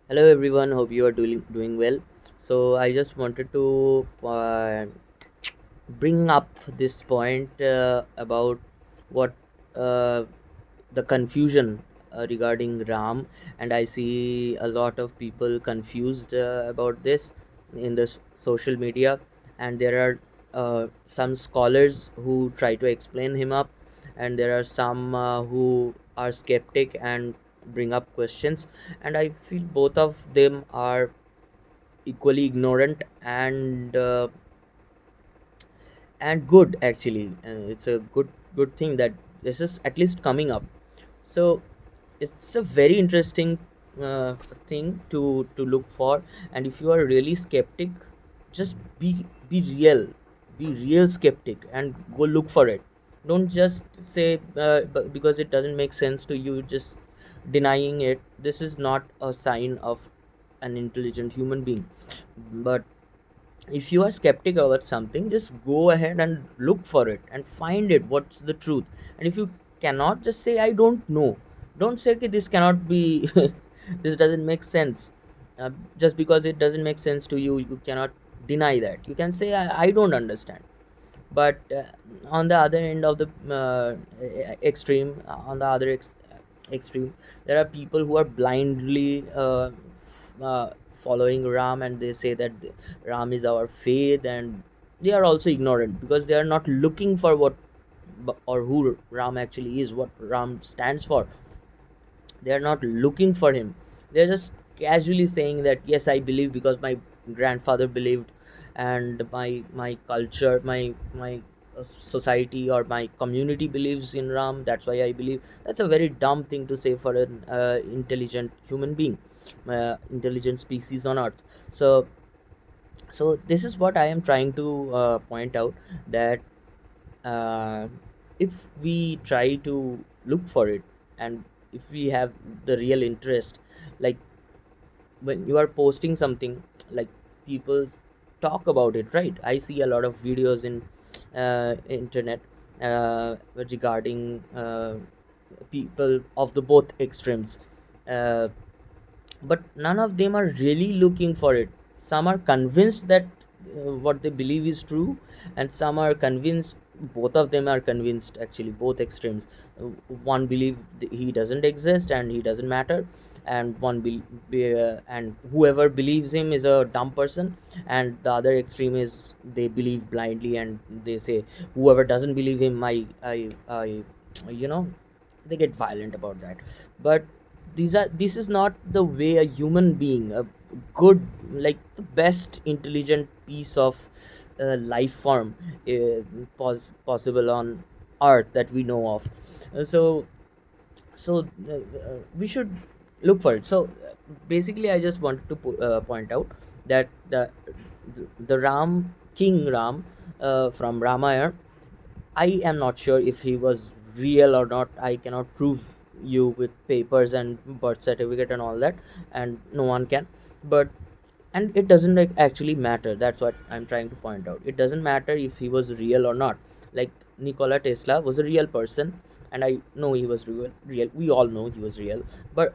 Hello everyone, hope you are doing well. So I just wanted to bring up this point about what uh, the confusion regarding Ram, and I see a lot of people confused about this in the social media, and there are some scholars who try to explain him up, and there are some who are skeptic and bring up questions, and I feel both of them are equally ignorant and good actually. It's a good thing that this is at least coming up. So it's a very interesting thing to look for, and if you are really skeptic, just be real skeptic and go look for it. Don't just say because it doesn't make sense to you, just denying it. This is not a sign of an intelligent human being. But if you are skeptic about something, just go ahead and look for it and find it what's the truth. And if you cannot, just say I don't know. Don't say "Okay, this cannot be this doesn't make sense." Just because it doesn't make sense to you, you cannot deny that. You can say I don't understand. But on the other end of the extreme, on the other extreme, there are people who are blindly following Ram, and they say that Ram is our faith, and they are also ignorant because they are not looking for what or who Ram actually is, what Ram stands for. They are not looking for him. They're just casually saying that yes, I believe because my grandfather believed, and my culture, my society or my community believes in Ram, that's why I believe. That's a very dumb thing to say for an intelligent human being, intelligent species on earth. So this is what I am trying to point out, that uh, if we try to look for it, and if we have the real interest, like when you are posting something, like people talk about it, right? I see a lot of videos in internet regarding people of the both extremes, uh, but none of them are really looking for it. Some are convinced that what they believe is true, and some are convinced. Both of them are convinced, actually, both extremes. One believe he doesn't exist and he doesn't matter, and and whoever believes him is a dumb person. And the other extreme is they believe blindly, and they say whoever doesn't believe him, I you know they get violent about that. But this is not the way a human being, a good, like the best intelligent piece of life form possible on earth that we know of. So we should look for it. So basically I just wanted to point out that the Ram, King Ram, from Ramayana, I am not sure if he was real or not. I cannot prove you with papers and birth certificate and all that, and no one can. But and it doesn't like actually matter. That's what I'm trying to point out. It doesn't matter if he was real or not. Like Nikola Tesla was a real person, and I know he was real. Real. We all know he was real. But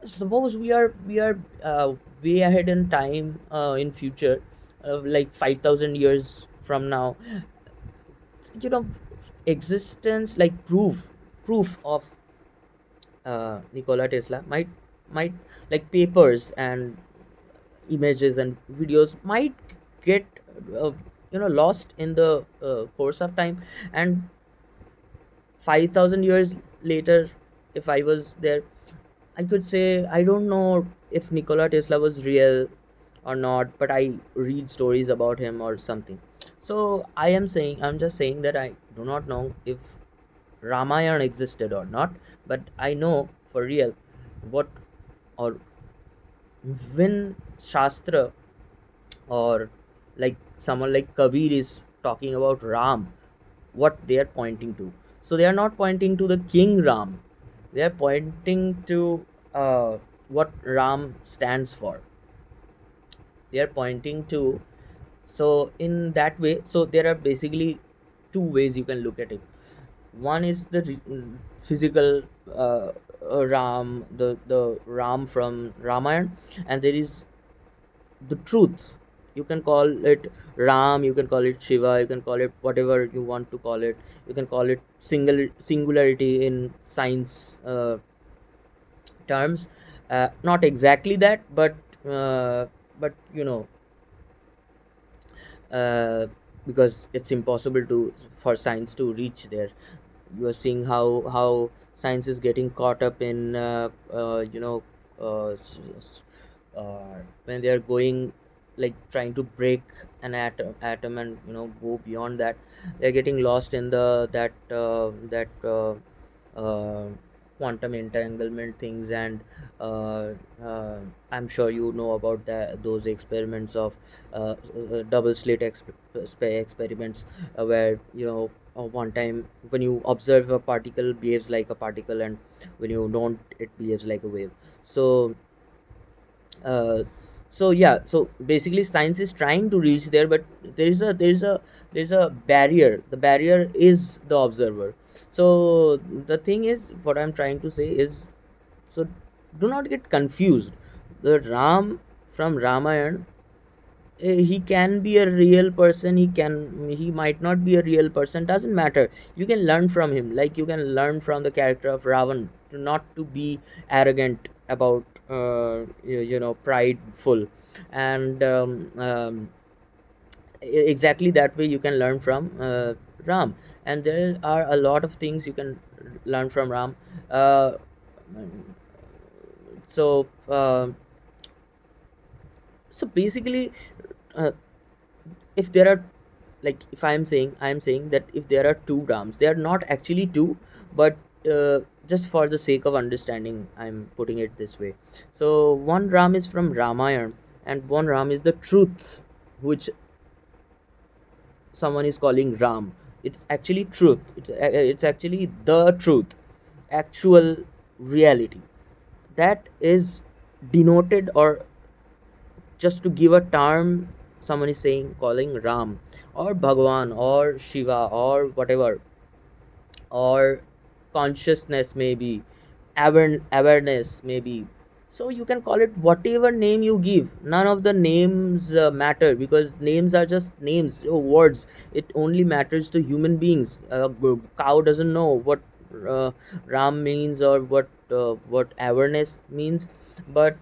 suppose we are way ahead in time, in future, like 5,000 years from now, you know existence, like proof of Nikola Tesla might, like papers and images and videos might get uh, lost in the course of time. And 5,000 years later, if I was there, I could say I don't know if Nikola Tesla was real or not, but I read stories about him or something. So I'm just saying that I do not know if Ramayana existed or not, but I know for real what, or when Shastra, or like someone like Kabir is talking about Ram, what they are pointing to. So they are not pointing to the King Ram, they are pointing to what Ram stands for. They are pointing to, so in that way, so there are basically two ways you can look at it. One is the physical uh, Ram, the Ram from Ramayana, and there is the truth. You can call it Ram, you can call it Shiva, you can call it whatever you want to call it. You can call it singularity in science terms. Not exactly that, uh, but uh, because it's impossible to for science to reach there. You are seeing how science is getting caught up in uh, s- s- when they are going, like trying to break an atom and go beyond that. They're getting lost in the that uh, quantum entanglement things, and uh, uh, I'm sure you know about those experiments of double slit experiments, where one time when you observe a particle behaves like a particle, and when you don't, it behaves like a wave. So uh, yeah, so basically science is trying to reach there, but there is a barrier. The barrier is the observer. So the thing is, what I'm trying to say is, so do not get confused. The Ram from Ramayana, he can be a real person, he might not be a real person, doesn't matter. You can learn from him, like you can learn from the character of Ravan to not to be arrogant about prideful, and exactly that way you can learn from Ram. And there are a lot of things you can learn from Ram. uh, so uh, so basically, uh, if there are, like, if I'm saying that if there are two Rams, they are not actually two, but just for the sake of understanding, I'm putting it this way. So one Ram is from Ramayana, and one Ram is the truth, which someone is calling Ram. It's actually truth. It's actually the truth, actual reality, that is denoted, or just to give a term, someone is saying calling Ram, or Bhagwan, or Shiva, or whatever, or consciousness, maybe awareness, maybe. So you can call it whatever name you give. None of the names matter, because names are just names, words. It only matters to human beings. Cow doesn't know what uh, Ram means, or what awareness means. But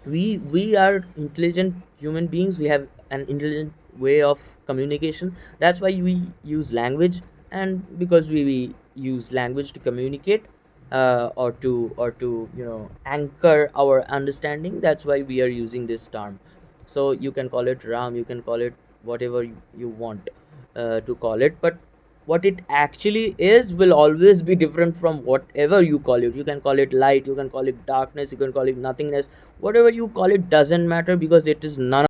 we are intelligent human beings. We have an intelligent way of communication. That's why we use language. And because we use language to communicate, or to anchor our understanding, that's why we are using this term. So you can call it Ram, you can call it whatever you want to call it, but what it actually is will always be different from whatever you call it. You can call it light, you can call it darkness, you can call it nothingness. Whatever you call it doesn't matter, because it is none